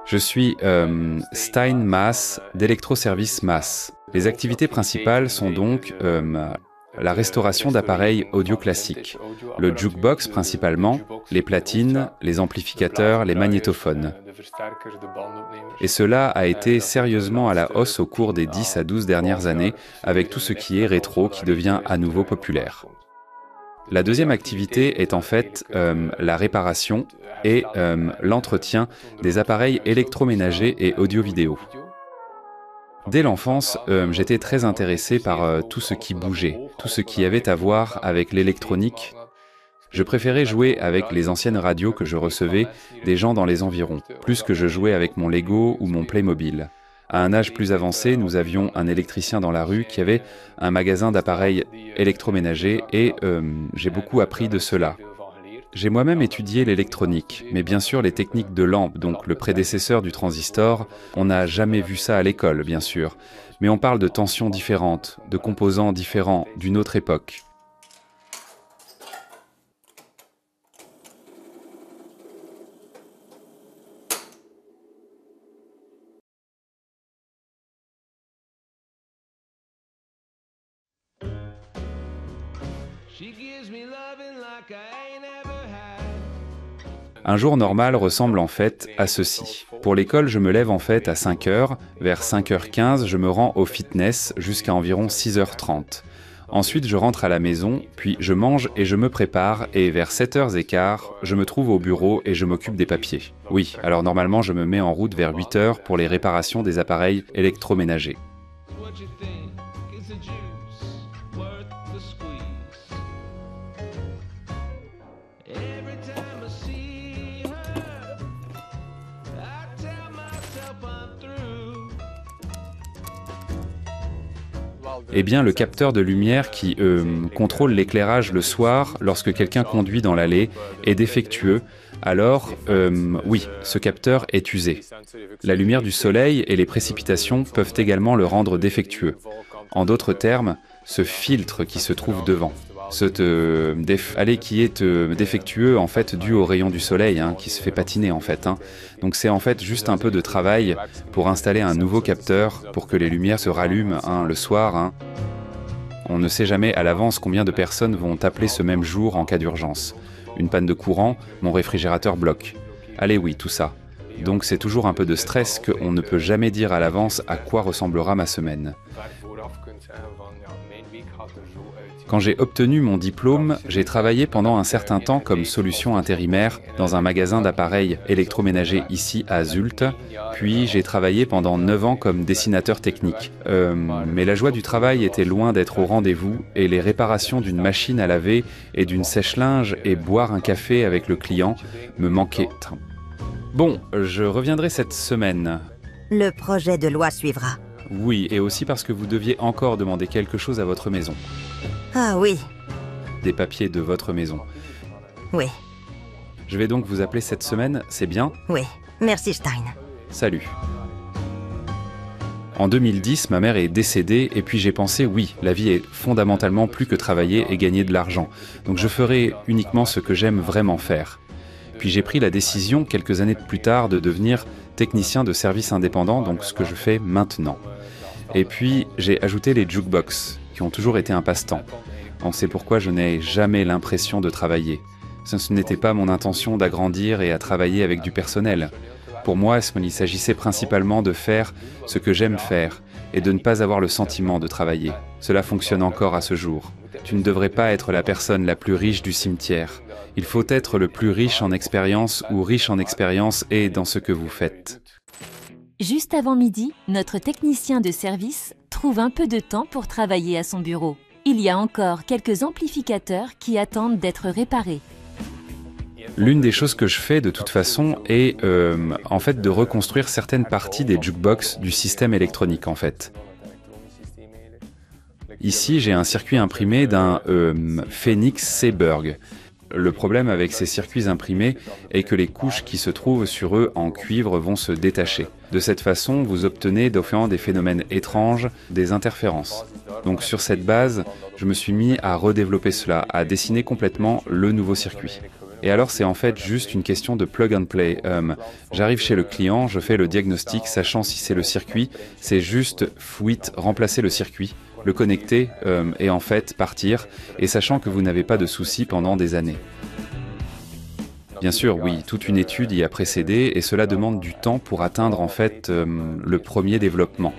Je suis Stein Maas d'Electroservice Maas. Les activités principales sont donc la restauration d'appareils audio classiques, le jukebox principalement, les platines, les amplificateurs, les magnétophones. Et cela a été sérieusement à la hausse au cours des 10 à 12 dernières années avec tout ce qui est rétro qui devient à nouveau populaire. La deuxième activité est en fait la réparation et l'entretien des appareils électroménagers et audio-vidéo. Dès l'enfance, j'étais très intéressé par tout ce qui bougeait, tout ce qui avait à voir avec l'électronique. Je préférais jouer avec les anciennes radios que je recevais des gens dans les environs, plus que je jouais avec mon Lego ou mon Playmobil. À un âge plus avancé, nous avions un électricien dans la rue qui avait un magasin d'appareils électroménagers et j'ai beaucoup appris de cela. J'ai moi-même étudié l'électronique, mais bien sûr les techniques de lampe, donc le prédécesseur du transistor, on n'a jamais vu ça à l'école, bien sûr. Mais on parle de tensions différentes, de composants différents, d'une autre époque. Un jour normal ressemble en fait à ceci. Pour l'école, je me lève en fait à 5 heures. Vers 5h15, je me rends au fitness jusqu'à environ 6h30. Ensuite, je rentre à la maison, puis je mange et je me prépare. Et vers 7h15, je me trouve au bureau et je m'occupe des papiers. Oui, alors normalement, je me mets en route vers 8h pour les réparations des appareils électroménagers. Eh bien, le capteur de lumière qui contrôle l'éclairage le soir lorsque quelqu'un conduit dans l'allée est défectueux. Alors, oui, ce capteur est usé. La lumière du soleil et les précipitations peuvent également le rendre défectueux. En d'autres termes, ce filtre qui se trouve devant, qui est défectueux en fait dû aux rayons du soleil qui se fait patiner en fait. Donc c'est en fait juste un peu de travail pour installer un nouveau capteur pour que les lumières se rallument le soir. On ne sait jamais à l'avance combien de personnes vont appeler ce même jour en cas d'urgence. Une panne de courant, mon réfrigérateur bloque. Allez oui, tout ça. Donc c'est toujours un peu de stress qu'on ne peut jamais dire à l'avance à quoi ressemblera ma semaine. Quand j'ai obtenu mon diplôme, j'ai travaillé pendant un certain temps comme solution intérimaire dans un magasin d'appareils électroménagers ici à Zulte, puis j'ai travaillé pendant 9 ans comme dessinateur technique. Mais la joie du travail était loin d'être au rendez-vous et les réparations d'une machine à laver et d'une sèche-linge et boire un café avec le client me manquaient. Bon, je reviendrai cette semaine. Le projet de loi suivra. Oui, et aussi parce que vous deviez encore demander quelque chose à votre maison. Ah oui. Des papiers de votre maison. Oui. Je vais donc vous appeler cette semaine, c'est bien ? Oui. Merci Stein. Salut. En 2010, ma mère est décédée et puis j'ai pensé, oui, la vie est fondamentalement plus que travailler et gagner de l'argent. Donc je ferai uniquement ce que j'aime vraiment faire. Puis j'ai pris la décision, quelques années plus tard, de devenir technicien de service indépendant, donc ce que je fais maintenant. Et puis j'ai ajouté les jukebox, qui ont toujours été un passe-temps. On sait pourquoi je n'ai jamais l'impression de travailler. Ce n'était pas mon intention d'agrandir et à travailler avec du personnel. Pour moi, il s'agissait principalement de faire ce que j'aime faire et de ne pas avoir le sentiment de travailler. Cela fonctionne encore à ce jour. Tu ne devrais pas être la personne la plus riche du cimetière. Il faut être le plus riche en expérience ou riche en expérience et dans ce que vous faites. Juste avant midi, notre technicien de service trouve un peu de temps pour travailler à son bureau. Il y a encore quelques amplificateurs qui attendent d'être réparés. L'une des choses que je fais de toute façon est en fait de reconstruire certaines parties des jukebox du système électronique en fait. Ici, j'ai un circuit imprimé d'un Phoenix Seeburg. Le problème avec ces circuits imprimés est que les couches qui se trouvent sur eux en cuivre vont se détacher. De cette façon, vous obtenez des phénomènes étranges, des interférences. Donc sur cette base, je me suis mis à redévelopper cela, à dessiner complètement le nouveau circuit. Et alors c'est en fait juste une question de plug and play. J'arrive chez le client, je fais le diagnostic, sachant si c'est le circuit, c'est juste remplacer le circuit, le connecter et en fait partir, et sachant que vous n'avez pas de soucis pendant des années. Bien sûr, oui, toute une étude y a précédé et cela demande du temps pour atteindre en fait le premier développement.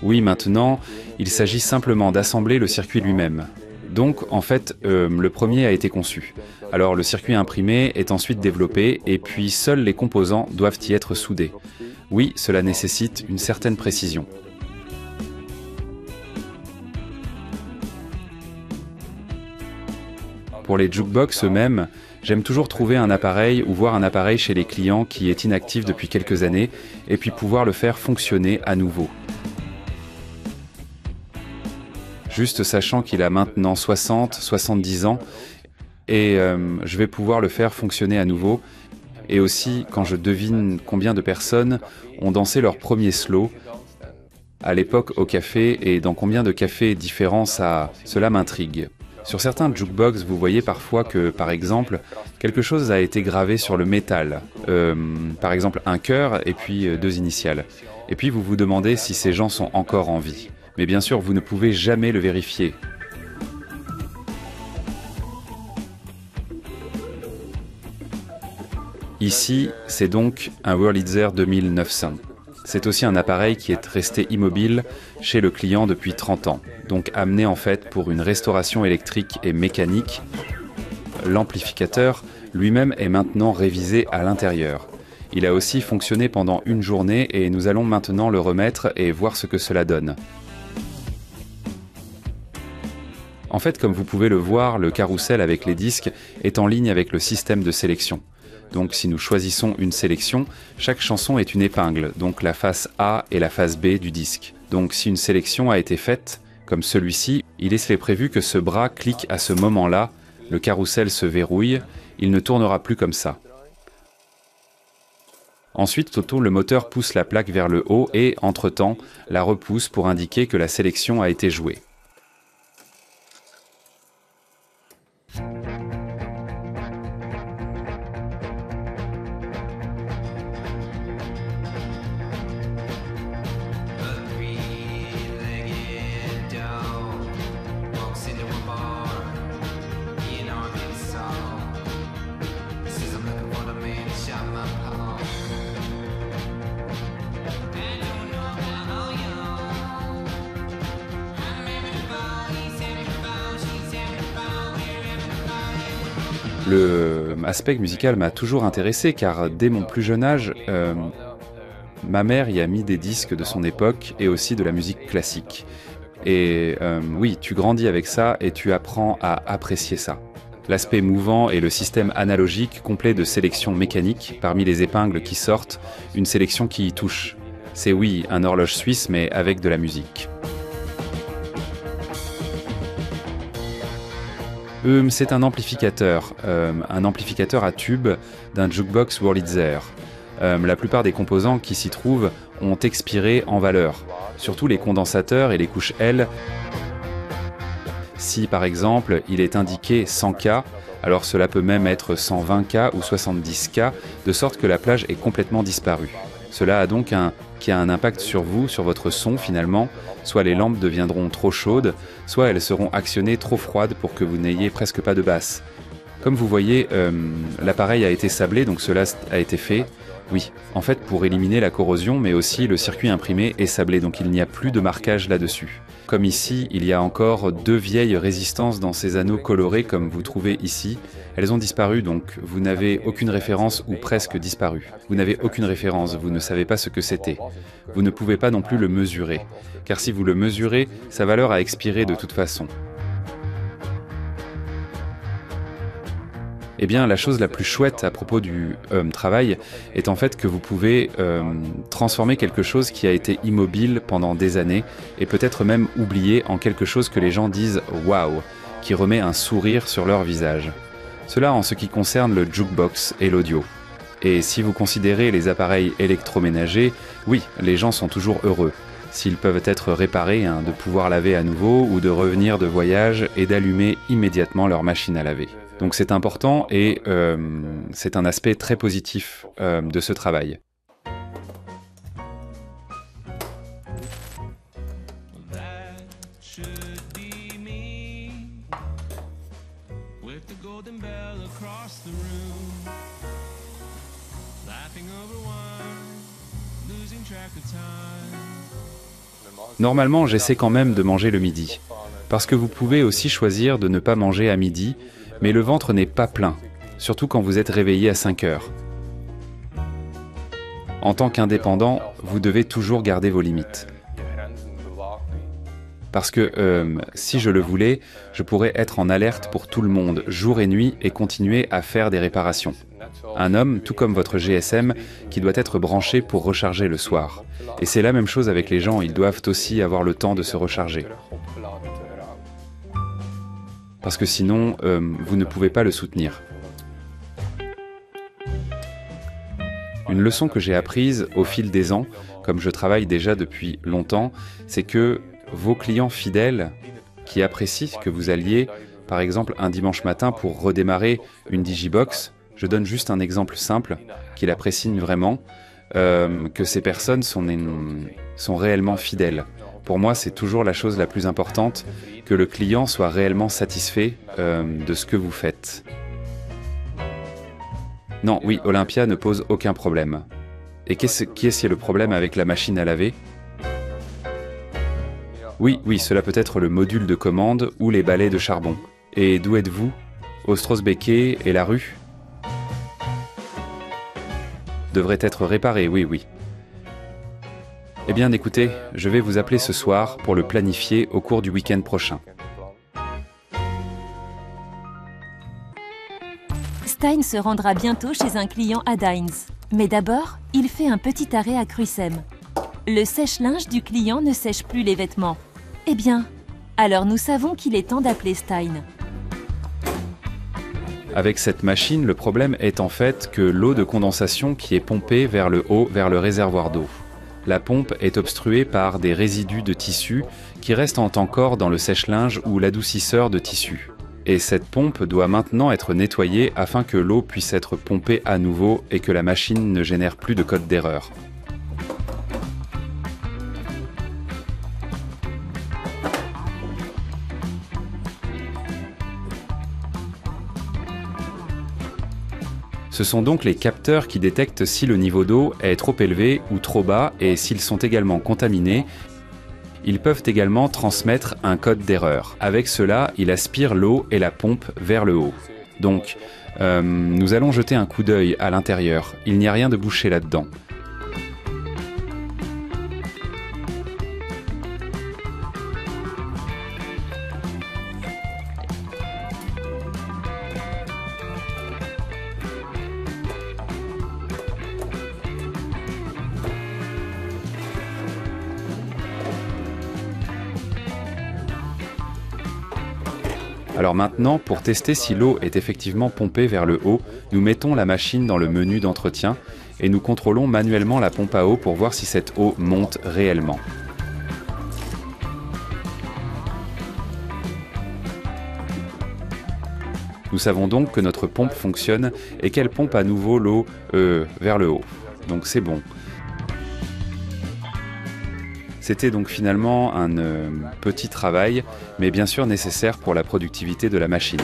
Oui, maintenant, il s'agit simplement d'assembler le circuit lui-même. Donc, en fait, le premier a été conçu. Alors, le circuit imprimé est ensuite développé et puis seuls les composants doivent y être soudés. Oui, cela nécessite une certaine précision. Pour les jukebox eux-mêmes, j'aime toujours trouver un appareil ou voir un appareil chez les clients qui est inactif depuis quelques années et puis pouvoir le faire fonctionner à nouveau. Juste sachant qu'il a maintenant 60, 70 ans et je vais pouvoir le faire fonctionner à nouveau. Et aussi, quand je devine combien de personnes ont dansé leur premier slow à l'époque au café et dans combien de cafés différents cela m'intrigue. Sur certains jukebox, vous voyez parfois que, par exemple, quelque chose a été gravé sur le métal. Par exemple, un cœur et puis 2 initiales. Et puis vous vous demandez si ces gens sont encore en vie. Mais bien sûr, vous ne pouvez jamais le vérifier. Ici, c'est donc un Wurlitzer 2900. C'est aussi un appareil qui est resté immobile chez le client depuis 30 ans, donc amené en fait pour une restauration électrique et mécanique. L'amplificateur lui-même est maintenant révisé à l'intérieur. Il a aussi fonctionné pendant une journée et nous allons maintenant le remettre et voir ce que cela donne. En fait, comme vous pouvez le voir, le carrousel avec les disques est en ligne avec le système de sélection. Donc si nous choisissons une sélection, chaque chanson est une épingle, donc la face A et la face B du disque. Donc si une sélection a été faite, comme celui-ci, il est prévu que ce bras clique à ce moment-là, le carrousel se verrouille, il ne tournera plus comme ça. Ensuite, le moteur pousse la plaque vers le haut et, entre-temps, la repousse pour indiquer que la sélection a été jouée. L'aspect musical m'a toujours intéressé car dès mon plus jeune âge, ma mère y a mis des disques de son époque et aussi de la musique classique. Et oui, tu grandis avec ça et tu apprends à apprécier ça. L'aspect mouvant et le système analogique complet de sélection mécanique, parmi les épingles qui sortent, une sélection qui y touche. C'est oui, un horloge suisse mais avec de la musique. C'est un amplificateur à tube d'un jukebox Wurlitzer. La plupart des composants qui s'y trouvent ont expiré en valeur, surtout les condensateurs et les couches L. Si par exemple il est indiqué 100K, alors cela peut même être 120K ou 70K, de sorte que la plage est complètement disparue. Cela a donc un impact sur vous, sur votre son finalement. Soit les lampes deviendront trop chaudes, soit elles seront actionnées trop froides pour que vous n'ayez presque pas de basse. Comme vous voyez, l'appareil a été sablé, donc cela a été fait. Oui, en fait pour éliminer la corrosion, mais aussi le circuit imprimé est sablé, donc il n'y a plus de marquage là-dessus. Comme ici, il y a encore 2 vieilles résistances dans ces anneaux colorés comme vous trouvez ici. Elles ont disparu, donc vous n'avez aucune référence ou presque disparu. Vous n'avez aucune référence, vous ne savez pas ce que c'était. Vous ne pouvez pas non plus le mesurer, car si vous le mesurez, sa valeur a expiré de toute façon. Eh bien, la chose la plus chouette à propos du travail est en fait que vous pouvez transformer quelque chose qui a été immobile pendant des années et peut-être même oublié en quelque chose que les gens disent « waouh », qui remet un sourire sur leur visage. Cela en ce qui concerne le jukebox et l'audio. Et si vous considérez les appareils électroménagers, oui, les gens sont toujours heureux. S'ils peuvent être réparés, de pouvoir laver à nouveau ou de revenir de voyage et d'allumer immédiatement leur machine à laver. Donc c'est important et c'est un aspect très positif de ce travail. Normalement, j'essaie quand même de manger le midi, parce que vous pouvez aussi choisir de ne pas manger à midi, mais le ventre n'est pas plein, surtout quand vous êtes réveillé à 5 heures. En tant qu'indépendant, vous devez toujours garder vos limites. Parce que si je le voulais, je pourrais être en alerte pour tout le monde, jour et nuit, et continuer à faire des réparations. Un homme, tout comme votre GSM, qui doit être branché pour recharger le soir. Et c'est la même chose avec les gens, ils doivent aussi avoir le temps de se recharger. Parce que sinon, vous ne pouvez pas le soutenir. Une leçon que j'ai apprise au fil des ans, comme je travaille déjà depuis longtemps, c'est que vos clients fidèles, qui apprécient que vous alliez, par exemple un dimanche matin pour redémarrer une Digibox, je donne juste un exemple simple, qu'il apprécie vraiment, que ces personnes sont réellement fidèles. Pour moi, c'est toujours la chose la plus importante, que le client soit réellement satisfait de ce que vous faites. Non, oui, Olympia ne pose aucun problème. Et qui est-ce le problème avec la machine à laver ? Oui, cela peut être le module de commande ou les balais de charbon. Et d'où êtes-vous ? Ostroß-Bequet et la rue ? Devrait être réparé, oui. Eh bien, écoutez, je vais vous appeler ce soir pour le planifier au cours du week-end prochain. Stein se rendra bientôt chez un client à Deins. Mais d'abord, il fait un petit arrêt à Crucem. Le sèche-linge du client ne sèche plus les vêtements. Eh bien, alors nous savons qu'il est temps d'appeler Stein. Avec cette machine, le problème est en fait que l'eau de condensation qui est pompée vers le haut, vers le réservoir d'eau. La pompe est obstruée par des résidus de tissu qui restent encore dans le sèche-linge ou l'adoucisseur de tissu. Et cette pompe doit maintenant être nettoyée afin que l'eau puisse être pompée à nouveau et que la machine ne génère plus de code d'erreur. Ce sont donc les capteurs qui détectent si le niveau d'eau est trop élevé ou trop bas et s'ils sont également contaminés. Ils peuvent également transmettre un code d'erreur. Avec cela, il aspire l'eau et la pompe vers le haut. Donc, nous allons jeter un coup d'œil à l'intérieur. Il n'y a rien de bouché là-dedans. Alors maintenant, pour tester si l'eau est effectivement pompée vers le haut, nous mettons la machine dans le menu d'entretien et nous contrôlons manuellement la pompe à eau pour voir si cette eau monte réellement. Nous savons donc que notre pompe fonctionne et qu'elle pompe à nouveau l'eau vers le haut. Donc c'est bon. C'était donc finalement un petit travail, mais bien sûr nécessaire pour la productivité de la machine.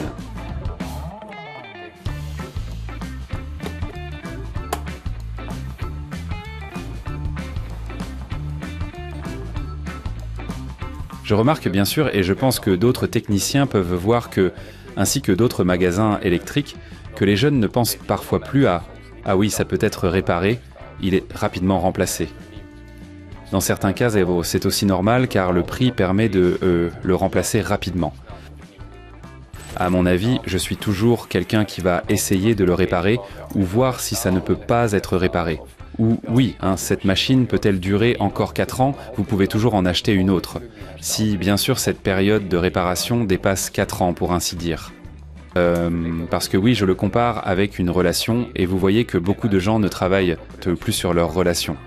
Je remarque bien sûr, et je pense que d'autres techniciens peuvent voir que, ainsi que d'autres magasins électriques, que les jeunes ne pensent parfois plus à « Ah oui, ça peut être réparé, il est rapidement remplacé ». Dans certains cas, c'est aussi normal car le prix permet de le remplacer rapidement. À mon avis, je suis toujours quelqu'un qui va essayer de le réparer ou voir si ça ne peut pas être réparé. Ou oui, cette machine peut-elle durer encore 4 ans, vous pouvez toujours en acheter une autre. Si bien sûr cette période de réparation dépasse 4 ans pour ainsi dire. Parce que oui, je le compare avec une relation et vous voyez que beaucoup de gens ne travaillent plus sur leur relation.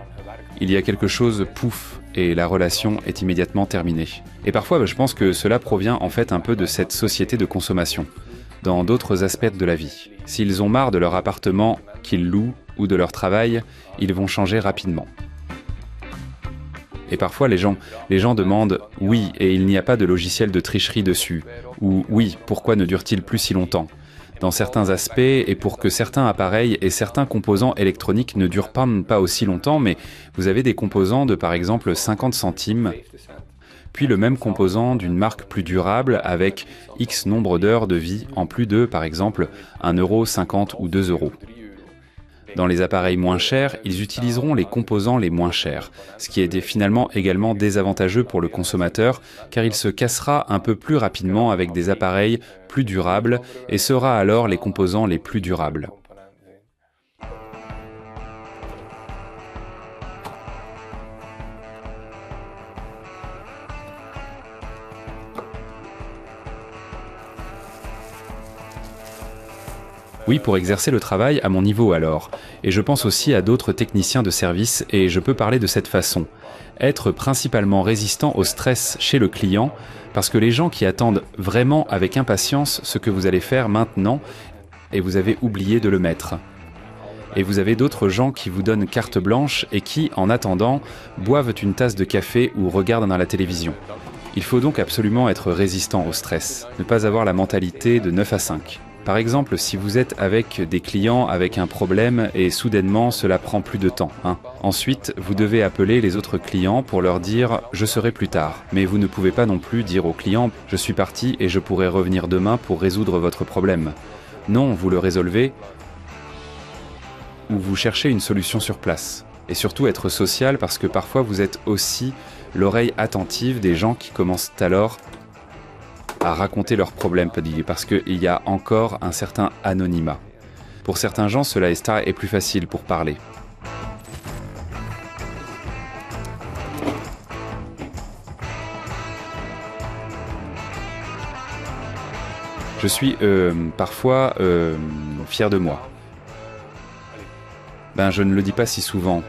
Il y a quelque chose, pouf, et la relation est immédiatement terminée. Et parfois, je pense que cela provient en fait un peu de cette société de consommation, dans d'autres aspects de la vie. S'ils ont marre de leur appartement qu'ils louent ou de leur travail, ils vont changer rapidement. Et parfois, les gens demandent « oui, et il n'y a pas de logiciel de tricherie dessus » ou « oui, pourquoi ne dure-t-il plus si longtemps ?» Dans certains aspects, et pour que certains appareils et certains composants électroniques ne durent pas aussi longtemps, mais vous avez des composants de par exemple 50 centimes, puis le même composant d'une marque plus durable avec X nombre d'heures de vie en plus de par exemple 1,50 € ou 2 €. Dans les appareils moins chers, ils utiliseront les composants les moins chers, ce qui est finalement également désavantageux pour le consommateur, car il se cassera un peu plus rapidement avec des appareils plus durables et sera alors les composants les plus durables. Oui, pour exercer le travail à mon niveau alors. Et je pense aussi à d'autres techniciens de service et je peux parler de cette façon. Être principalement résistant au stress chez le client, parce que les gens qui attendent vraiment avec impatience ce que vous allez faire maintenant, et vous avez oublié de le mettre. Et vous avez d'autres gens qui vous donnent carte blanche et qui, en attendant, boivent une tasse de café ou regardent dans la télévision. Il faut donc absolument être résistant au stress, ne pas avoir la mentalité de 9 à 5. Par exemple, si vous êtes avec des clients avec un problème et soudainement cela prend plus de temps. Ensuite, vous devez appeler les autres clients pour leur dire « je serai plus tard ». Mais vous ne pouvez pas non plus dire aux clients « je suis parti et je pourrai revenir demain pour résoudre votre problème ». Non, vous le résolvez ou vous cherchez une solution sur place. Et surtout être social parce que parfois vous êtes aussi l'oreille attentive des gens qui commencent alors à raconter leurs problèmes, parce qu'il y a encore un certain anonymat. Pour certains gens, cela est plus facile pour parler. Je suis parfois fier de moi. Je ne le dis pas si souvent.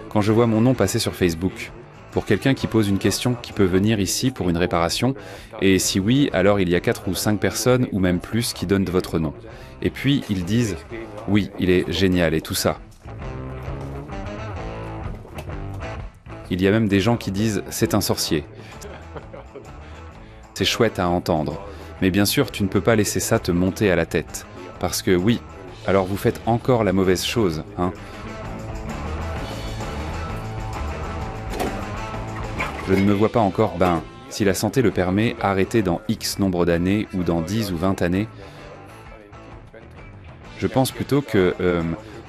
Quand je vois mon nom passer sur Facebook, pour quelqu'un qui pose une question qui peut venir ici pour une réparation, et si oui, alors il y a 4 ou 5 personnes, ou même plus, qui donnent votre nom. Et puis ils disent « oui, il est génial » et tout ça. Il y a même des gens qui disent « c'est un sorcier ». C'est chouette à entendre, mais bien sûr, tu ne peux pas laisser ça te monter à la tête. Parce que oui, alors vous faites encore la mauvaise chose, Je ne me vois pas encore, si la santé le permet, arrêter dans X nombre d'années ou dans 10 ou 20 années. Je pense plutôt que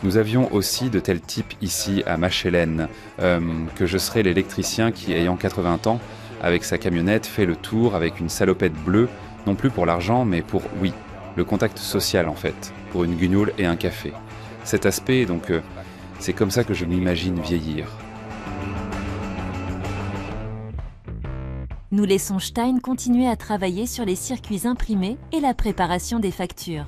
nous avions aussi de tels types ici à Machelen, que je serais l'électricien qui, ayant 80 ans, avec sa camionnette, fait le tour avec une salopette bleue, non plus pour l'argent, mais pour, oui, le contact social en fait, pour une guignole et un café. Cet aspect, donc, c'est comme ça que je m'imagine vieillir. Nous laissons Stein continuer à travailler sur les circuits imprimés et la préparation des factures.